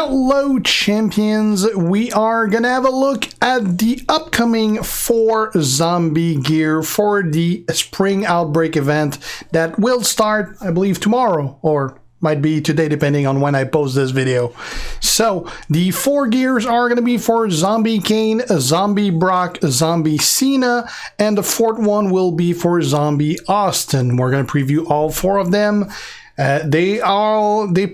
Hello champions, we are gonna have a look at the upcoming 4 zombie gear for the spring outbreak event that will start, I believe, tomorrow, or might be today depending on when I post this video. So the 4 gears are going to be for Zombie Kane, Zombie Brock, Zombie Cena, and the 4th one will be for Zombie Austin. We're going to preview all 4 of them. They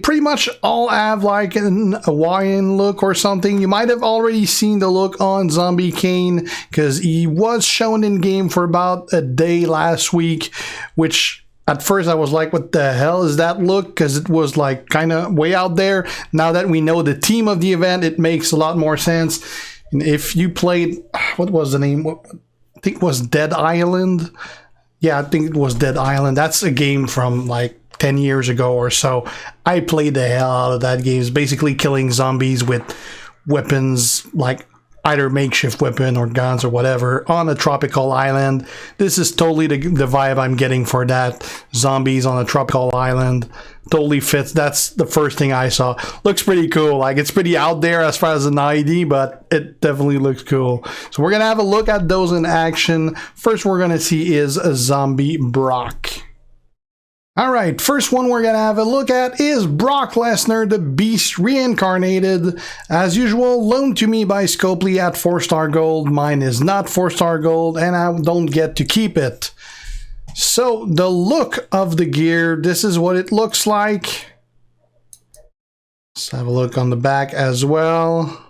pretty much all have like an Hawaiian look or something. You might have already seen the look on Zombie Kane because he was shown in game for about a day last week, which at first I was like, what the hell is that look? Because it was like kind of way out there. Now that we know the theme of the event, it makes a lot more sense. And if you played, what was the name? I think it was Dead Island. Yeah, I think it was Dead Island. That's a game from like 10 years ago or so. I played the hell out of that game. It's basically killing zombies with weapons, like either makeshift weapon or guns or whatever on a tropical island. This is totally the vibe I'm getting for that. Zombies on a tropical island. Totally fits. That's the first thing I saw. Looks pretty cool. Like, it's pretty out there as far as an ID, but it definitely looks cool. So we're gonna have a look at those in action. First we're gonna see is a Zombie Brock. Alright, first one we're gonna have a look at is Brock Lesnar, the Beast Reincarnated. As usual, loaned to me by Scopely at 4-star gold. Mine is not 4-star gold, and I don't get to keep it. So, the look of the gear, this is what it looks like. Let's have a look on the back as well.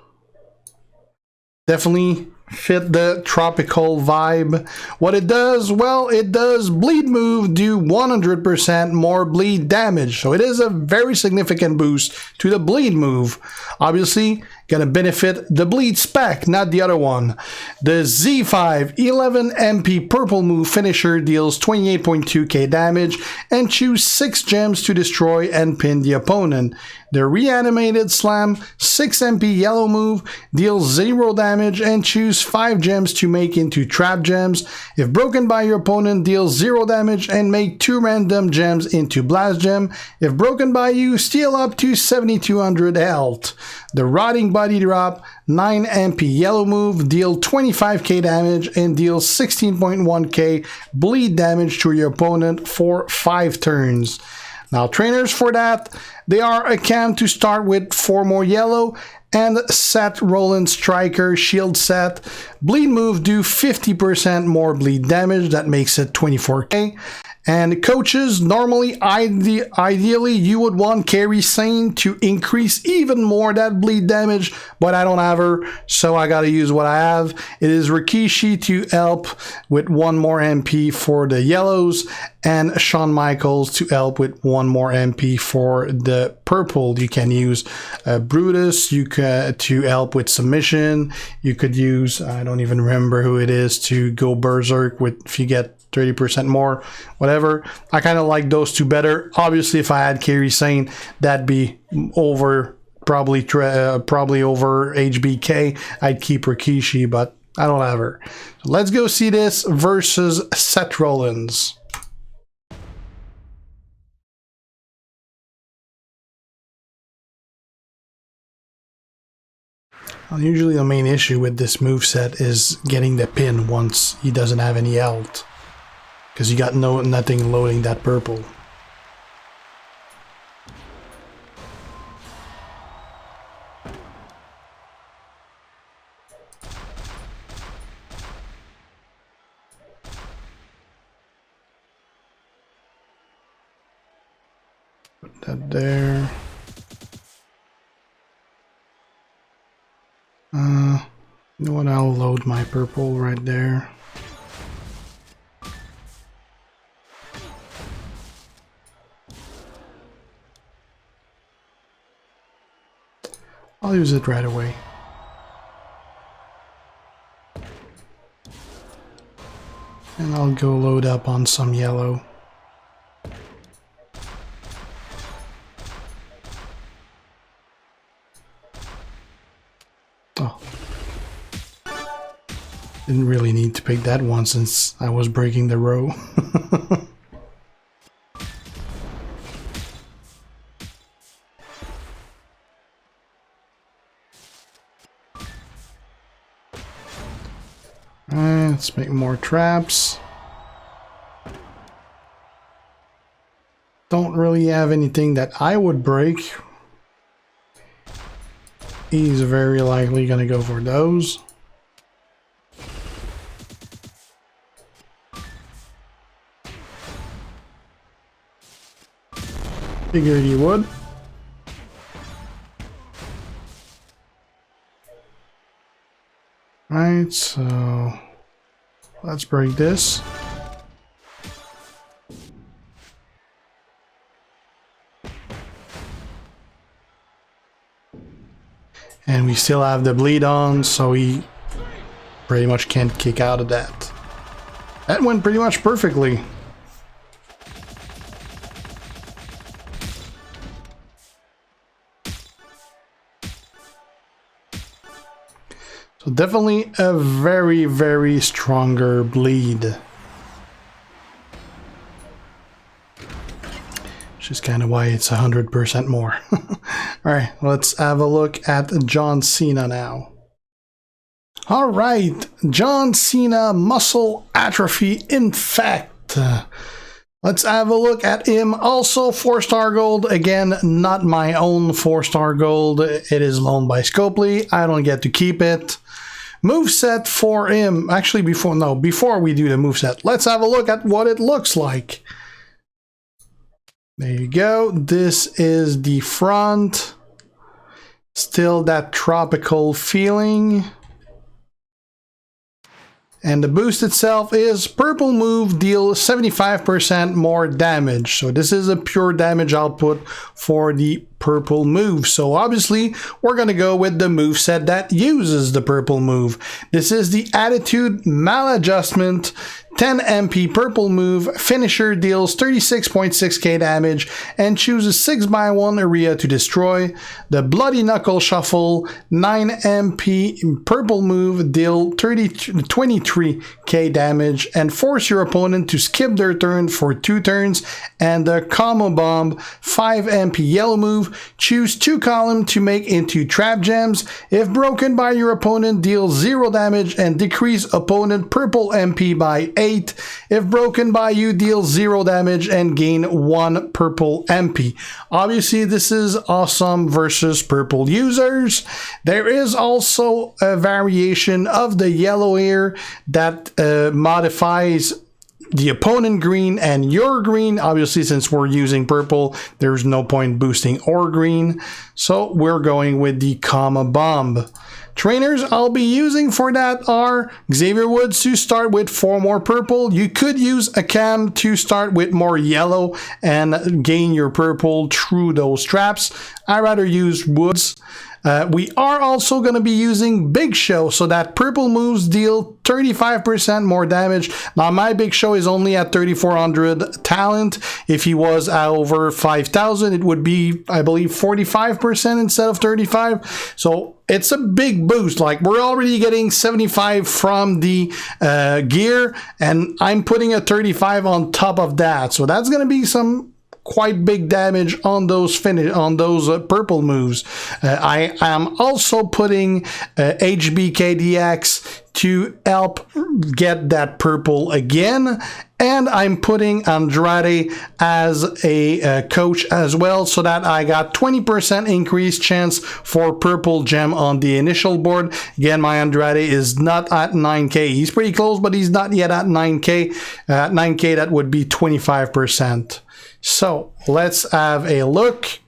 Definitely fit the tropical vibe. What it does, well, it does bleed move, do 100% more bleed damage. So it is a very significant boost to the bleed move. Obviously, gonna benefit the bleed spec, not the other one. The Z5 11 MP purple move finisher deals 28.2k damage and choose 6 gems to destroy and pin the opponent. The reanimated slam 6 MP yellow move deals 0 damage and choose 5 gems to make into trap gems. If broken by your opponent, deals 0 damage and make 2 random gems into blast gem. If broken by you, steal up to 7200 health. The rotting body drop 9 MP yellow move deal 25k damage and deals 16.1k bleed damage to your opponent for 5 turns. Now trainers for that, they are a cam to start with 4 more yellow and Seth Rollins Striker Shield Set. Bleed move do 50% more bleed damage, that makes it 24k. And coaches, normally, ideally, you would want Guersan to increase even more that bleed damage, but I don't have her, so I gotta use what I have. It is Rikishi to help with 1 more MP for the yellows, and Shawn Michaels to help with 1 more MP for the purple. You can use Brutus to help with submission. You could use, I don't even remember who it is, to go berserk with if you get 30% more, whatever. I kind of like those 2 better. Obviously, if I had Guersan, that'd be over probably over HBK. I'd keep Rikishi, but I don't have her. So let's go see this versus Seth Rollins. Well, usually the main issue with this moveset is getting the pin once he doesn't have any health, because you got nothing loading that purple. Put that there. You know what? I'll load my purple right there. I'll use it right away. And I'll go load up on some yellow. Oh. Didn't really need to pick that one since I was breaking the row. Okay, let's make more traps. Don't really have anything that I would break. He's very likely gonna go for those. Figured he would. Right, so let's break this. And we still have the bleed on, so he pretty much can't kick out of that. That went pretty much perfectly. So definitely a very, very stronger bleed. Which is kind of why it's 100% more. Alright, let's have a look at John Cena now. Alright, John Cena muscle atrophy infect. Let's have a look at him. Also 4-star gold. Again, not my own 4-star gold. It is loaned by Scopely. I don't get to keep it. Moveset for him. Actually, before we do the moveset, let's have a look at what it looks like. There you go. This is the front. Still that tropical feeling. And the boost itself is purple move, deal 75% more damage. So this is a pure damage output for the purple move. So obviously we're going to go with the move set that uses the purple move. This is the Attitude Maladjustment 10 MP purple move. Finisher deals 36.6k damage and chooses 6x1 area to destroy. The Bloody Knuckle Shuffle 9 MP purple move, deal 23k damage and force your opponent to skip their turn for 2 turns. And the Combo Bomb 5 MP yellow move, choose 2 columns to make into trap gems. If broken by your opponent, deal 0 damage and decrease opponent purple MP by 8. If broken by you, deal 0 damage and gain 1 purple MP. Obviously, this is awesome versus purple users. There is also a variation of the yellow here that modifies the opponent green and your green. Obviously, since we're using purple, there's no point boosting or green. So we're going with the Comma Bomb. Trainers I'll be using for that are Xavier Woods to start with 4 more purple. You could use a Cam to start with more yellow and gain your purple through those traps. I'd rather use Woods. We are also going to be using Big Show so that purple moves deal 35% more damage. Now my Big Show is only at 3400 talent. If he was at over 5000, it would be, I believe, 45% instead of 35. So it's a big boost. Like, we're already getting 75 from the gear, and I'm putting a 35 on top of that. So that's going to be some quite big damage on those purple moves. I am also putting HBKDX to help get that purple again, and I'm putting Andrade as a coach as well, so that I got 20% increased chance for purple gem on the initial board. Again, my Andrade is not at 9k. He's pretty close, but he's not yet at 9k. At 9k, that would be 25%. So let's have a look.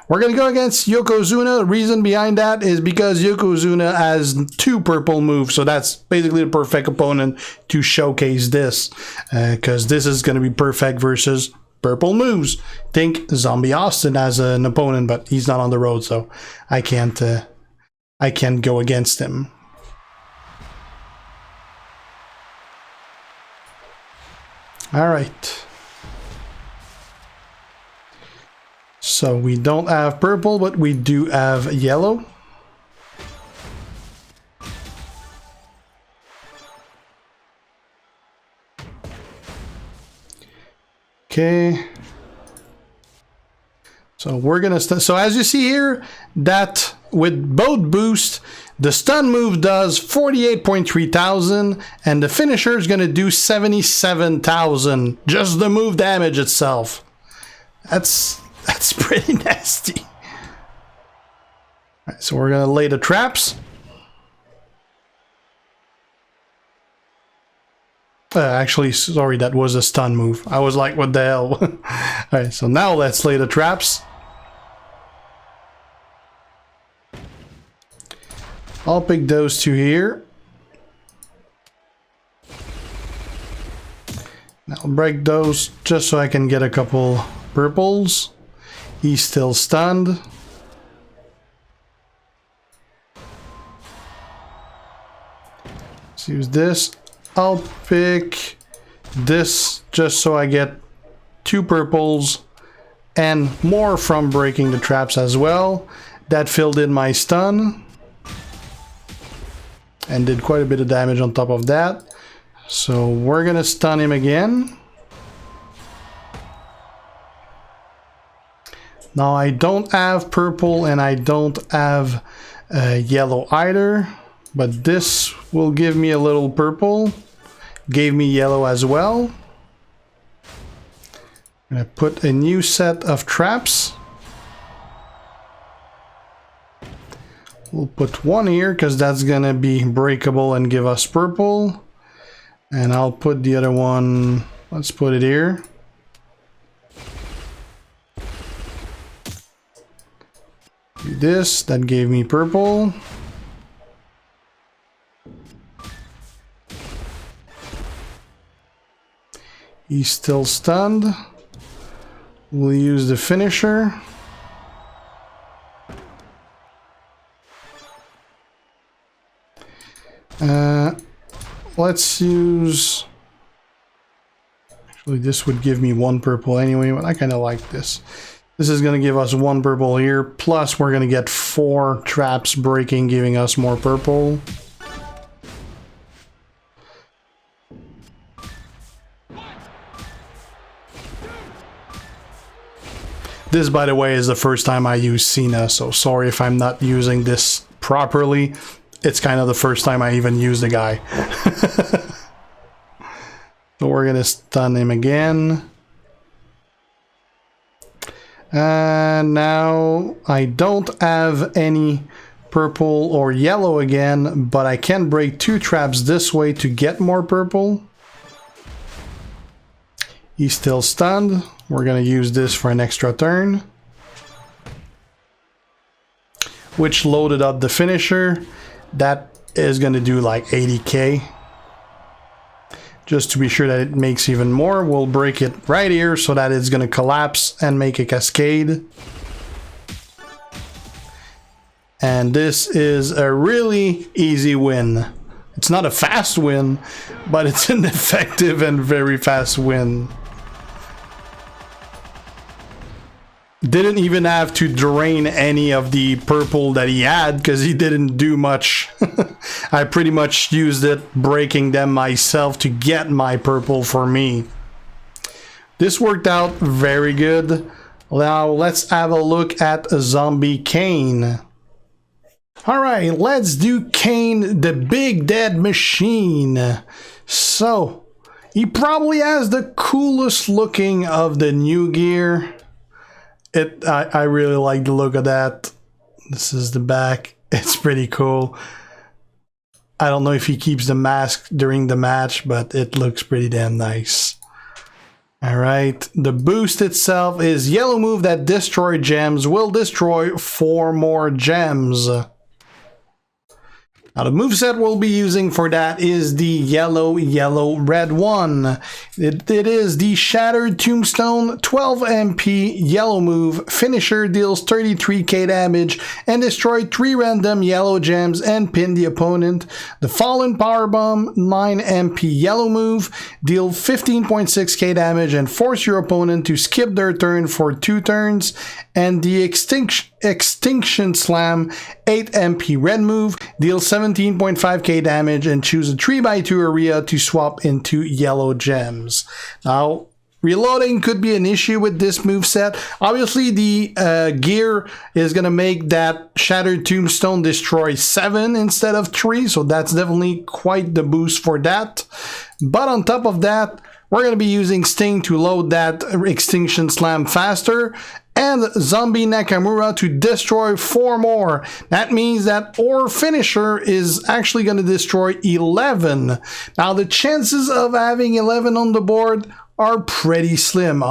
We're going to go against Yokozuna. The reason behind that is because Yokozuna has 2 purple moves. So that's basically the perfect opponent to showcase this. Because this is going to be perfect versus purple moves. Think Zombie Austin as an opponent, but he's not on the road. So I can't go against him. All right. So we don't have purple, but we do have yellow. Okay. So we're gonna so as you see here, that with both boosts, the stun move does 48.3 thousand, and the finisher is going to do 77,000. Just the move damage itself. That's pretty nasty. All right, so we're going to lay the traps. Actually, sorry, that was a stun move. I was like, what the hell? Alright, so now let's lay the traps. I'll pick those two here. I'll break those just so I can get a couple purples. He's still stunned. Let's use this. I'll pick this just so I get 2 purples and more from breaking the traps as well. That filled in my stun and did quite a bit of damage on top of that. So we're gonna stun him again. Now I don't have purple and I don't have yellow either, but this will give me a little purple. Gave me yellow as well. I'm gonna put a new set of traps. We'll put one here because that's gonna be breakable and give us purple. And I'll put the other one, let's put it here. Do this, that gave me purple. He's still stunned. We'll use the finisher. Let's use... Actually, this would give me 1 purple anyway, but I kind of like this. This is going to give us 1 purple here, plus we're going to get 4 traps breaking, giving us more purple. This, by the way, is the first time I use Cena, so sorry if I'm not using this properly. It's kind of the first time I even use the guy. So we're gonna stun him again. And now I don't have any purple or yellow again, but I can break 2 traps this way to get more purple. He's still stunned. We're gonna use this for an extra turn, which loaded up the finisher. That is gonna do like 80k. Just to be sure that it makes even more, we'll break it right here so that it's gonna collapse and make a cascade. And this is a really easy win. It's not a fast win, but it's an effective and very fast win. Didn't even have to drain any of the purple that he had because he didn't do much. I pretty much used it breaking them myself to get my purple for me. This worked out very good. Now let's have a look at Zombie Kane. Alright, let's do Kane, the big dead machine. So, he probably has the coolest looking of the new gear. I really like the look of that. This is the back. It's pretty cool. I don't know if he keeps the mask during the match, but it looks pretty damn nice. Alright, the boost itself is yellow move that destroy gems will destroy 4 more gems. Now the moveset we'll be using for that is the yellow-red one. It is the Shattered Tombstone 12 MP yellow move. Finisher deals 33k damage and destroy 3 random yellow gems and pin the opponent. The Fallen Powerbomb 9 MP yellow move. Deal 15.6k damage and force your opponent to skip their turn for 2 turns. And the Extinction Slam 8 MP red move. Deal 17.5k damage and choose a 3x2 area to swap into yellow gems. Now, Reloading could be an issue with this moveset. Obviously, the gear is going to make that Shattered Tombstone destroy 7 instead of 3, so that's definitely quite the boost for that. But on top of that, we're going to be using Sting to load that Extinction Slam faster, and Zombie Nakamura to destroy 4 more. That means that our finisher is actually going to destroy 11. Now, the chances of having 11 on the board are pretty slim.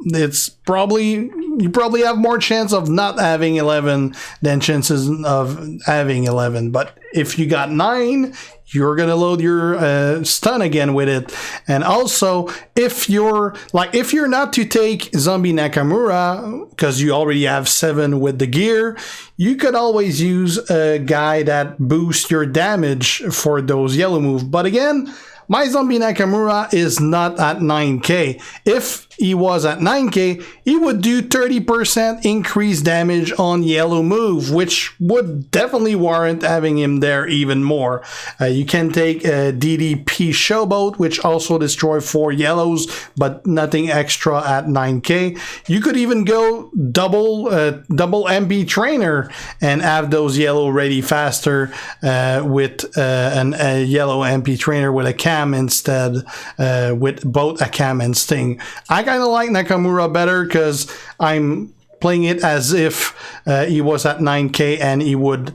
It's probably, you probably have more chance of not having 11 than chances of having 11. But if you got 9, you're gonna load your stun again with it. And also, if you're not to take Zombie Nakamura because you already have 7 with the gear, you could always use a guy that boosts your damage for those yellow moves. But again, my Zombie Nakamura is not at 9k. If he was at 9k, he would do 30% increased damage on yellow move, which would definitely warrant having him there even more. You can take a DDP Showboat, which also destroy 4 yellows, but nothing extra at 9k. You could even go double MP Trainer and have those yellow ready faster with a yellow MP Trainer with a cam instead, with both a cam and Sting. I kind of like Nakamura better because I'm playing it as if he was at 9k, and he would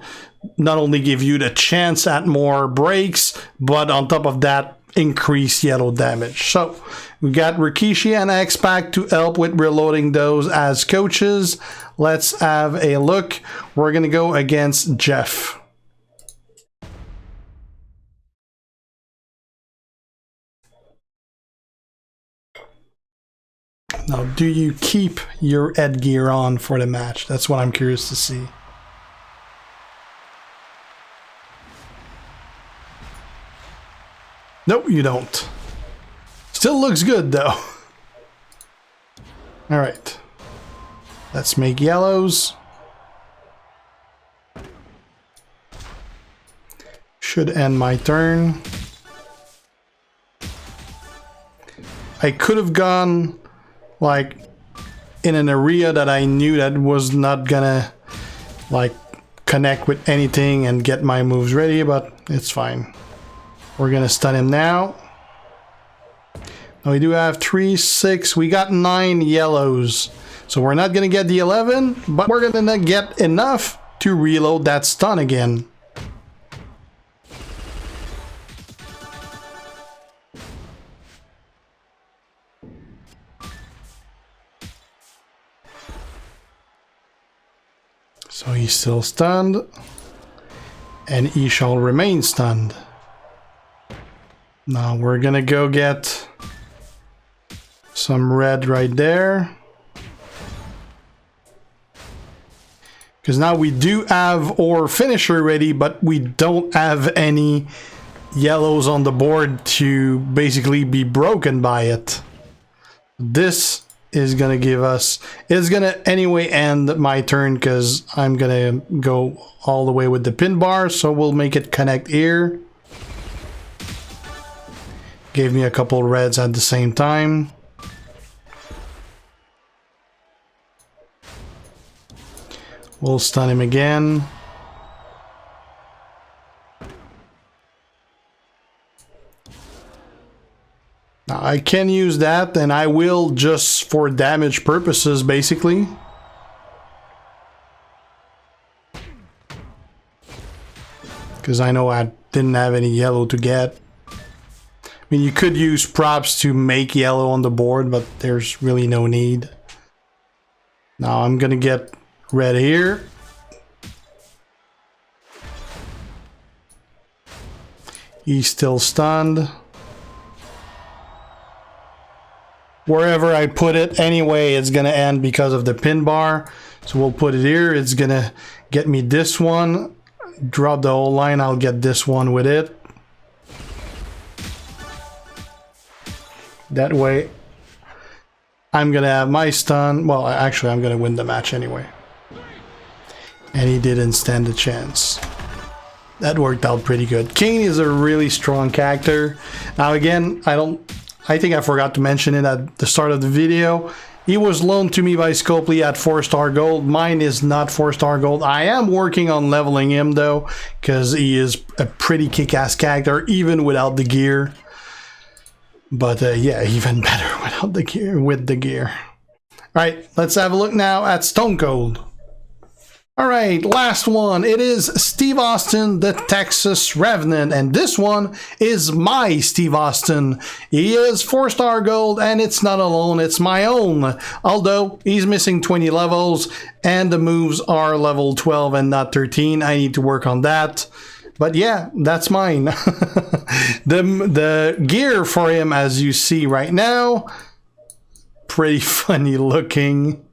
not only give you the chance at more breaks, but on top of that, increase yellow damage. So we got Rikishi and X-Pac to help with reloading those as coaches. Let's have a look. We're gonna go against Jeff. Now, do you keep your headgear on for the match? That's what I'm curious to see. Nope, you don't. Still looks good, though. All right. Let's make yellows. Should end my turn. I could have gone like in an area that I knew that was not gonna like connect with anything and get my moves ready, but it's fine. We're gonna stun him now. Now we do have 3, 6, we got 9 yellows. So we're not gonna get the 11, but we're gonna get enough to reload that stun again. So he's still stunned, and he shall remain stunned. Now we're gonna go get some red right there. Because now we do have our finisher ready, but we don't have any yellows on the board to basically be broken by it. This is gonna give us, it's gonna anyway end my turn because I'm gonna go all the way with the pin bar, so we'll make it connect here. Gave me a couple reds at the same time. We'll stun him again. Now I can use that, and I will just for damage purposes, basically. Because I know I didn't have any yellow to get. I mean, you could use props to make yellow on the board, but there's really no need. Now I'm gonna get red here. He's still stunned. Wherever I put it, anyway, it's gonna end because of the pin bar. So we'll put it here. It's gonna get me this one. Drop the whole line, I'll get this one with it. That way, I'm gonna have my stun. Well, actually, I'm gonna win the match anyway. And he didn't stand a chance. That worked out pretty good. Kane is a really strong character. Now again, I think I forgot to mention it at the start of the video. He was loaned to me by Scopely at 4-star gold. Mine is not 4-star gold. I am working on leveling him though, because he is a pretty kick-ass character even without the gear. But yeah, even better without the gear, with the gear. Alright, let's have a look now at Stone Cold. Alright, last one. It is Steve Austin, the Texas Revenant, and this one is my Steve Austin. He is 4-star gold, and it's not alone, it's my own. Although, he's missing 20 levels, and the moves are level 12 and not 13. I need to work on that. But yeah, that's mine. The gear for him, as you see right now, pretty funny looking.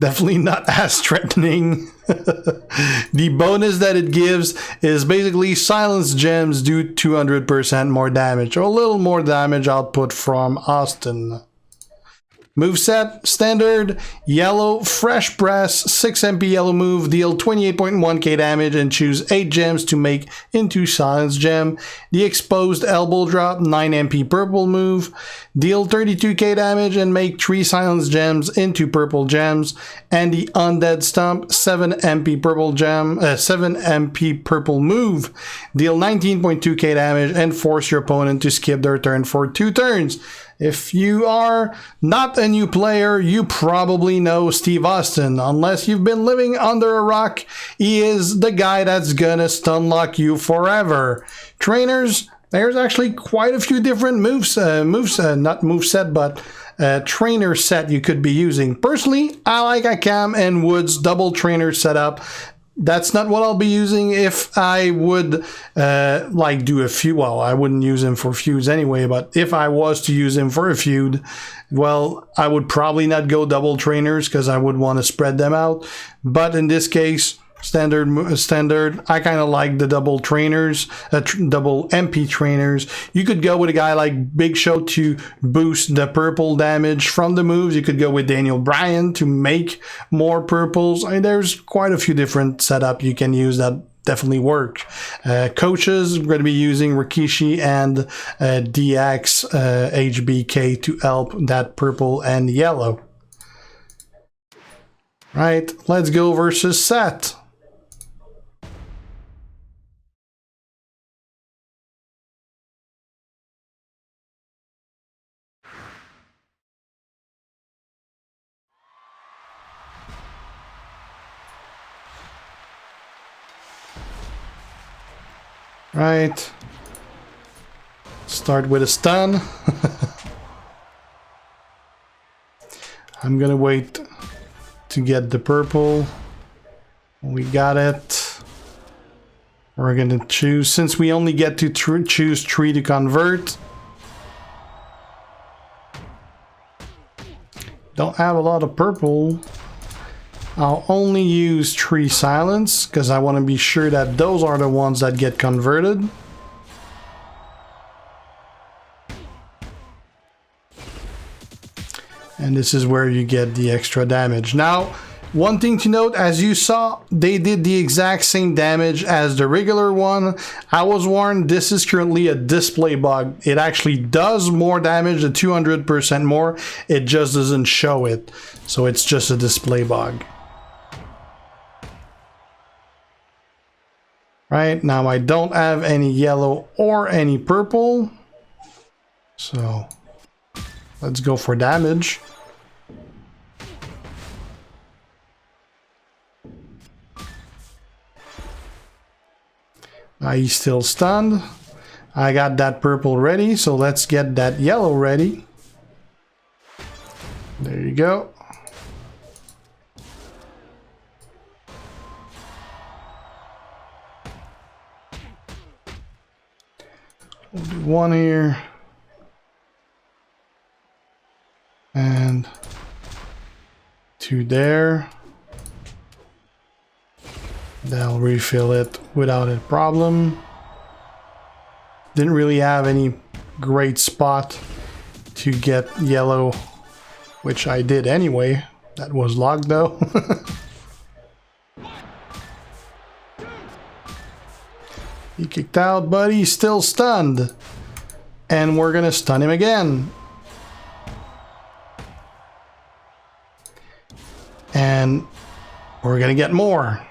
Definitely not as threatening. The bonus that it gives is basically silence gems do 200% more damage, or a little more damage output from Austin. Moveset, standard, yellow, fresh press, 6 MP yellow move, deal 28.1k damage and choose 8 gems to make into silence gem. The exposed elbow drop, 9 MP purple move, deal 32k damage and make 3 silence gems into purple gems. And the undead stomp, 7 MP purple gem, 7 MP purple move, deal 19.2k damage and force your opponent to skip their turn for 2 turns. If you are not a new player, you probably know Steve Austin. Unless you've been living under a rock, he is the guy that's gonna stun lock you forever. Trainers, there's actually quite a few different not moveset, but trainer set you could be using. Personally, I like Akam and Wood's double trainer setup. That's not what I'll be using if I would like do a feud. Well, I wouldn't use him for feuds anyway, but if I was to use him for a feud, well, I would probably not go double trainers because I would want to spread them out. But in this case, standard, I kind of like the double trainers, double MP trainers. You could go with a guy like Big Show to boost the purple damage from the moves. You could go with Daniel Bryan to make more purples. I mean, there's quite a few different setups you can use that definitely work. Coaches, we're going to be using Rikishi and DX HBK to help that purple and yellow. Right, let's go versus Seth. Right. Start with a stun. I'm gonna wait to get the purple. We got it. We're gonna choose, since we only get to choose 3 to convert. Don't have a lot of purple. I'll only use 3 silence because I want to be sure that those are the ones that get converted. And this is where you get the extra damage. Now, one thing to note, as you saw, they did the exact same damage as the regular one. I was warned this is currently a display bug. It actually does more damage, the 200% more. It just doesn't show it. So it's just a display bug. Right, now I don't have any yellow or any purple. So let's go for damage. He's still stunned. I got that purple ready, so let's get that yellow ready. There you go. We'll do 1 here. And 2 there. That'll refill it without a problem. Didn't really have any great spot to get yellow, which I did anyway. That was locked though. He kicked out, but he's still stunned. And we're gonna stun him again. And we're gonna get more.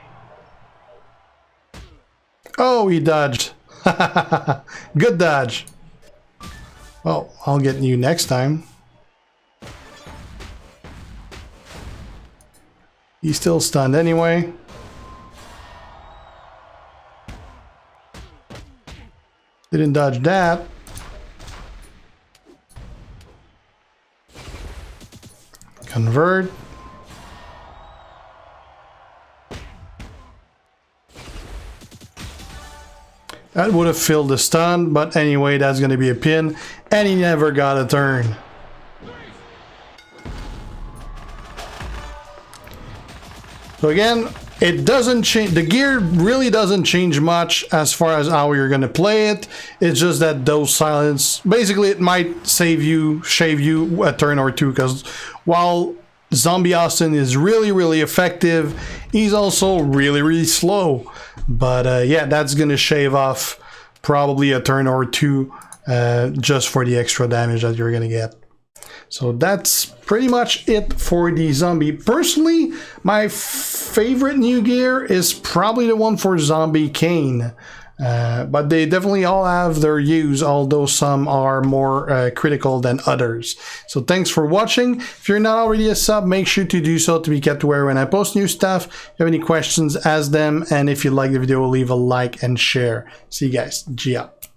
Oh, he dodged. Good dodge. Well, I'll get you next time. He's still stunned anyway. Didn't dodge that. Convert. That would have filled the stun, but anyway, that's going to be a pin, and he never got a turn. So again, it doesn't change, the gear really doesn't change much as far as how you're going to play it. It's just that those silence, basically it might shave you a turn or two, because while Zombie Austin is really effective, he's also really slow. But yeah, that's gonna shave off probably a turn or two just for the extra damage that you're gonna get. So that's pretty much it for the zombie. Personally, my favorite new gear is probably the one for Zombie Kane. But they definitely all have their use, although some are more critical than others. So thanks for watching. If you're not already a sub, make sure to do so to be kept aware when I post new stuff. If you have any questions, ask them. And if you like the video, leave a like and share. See you guys. G out.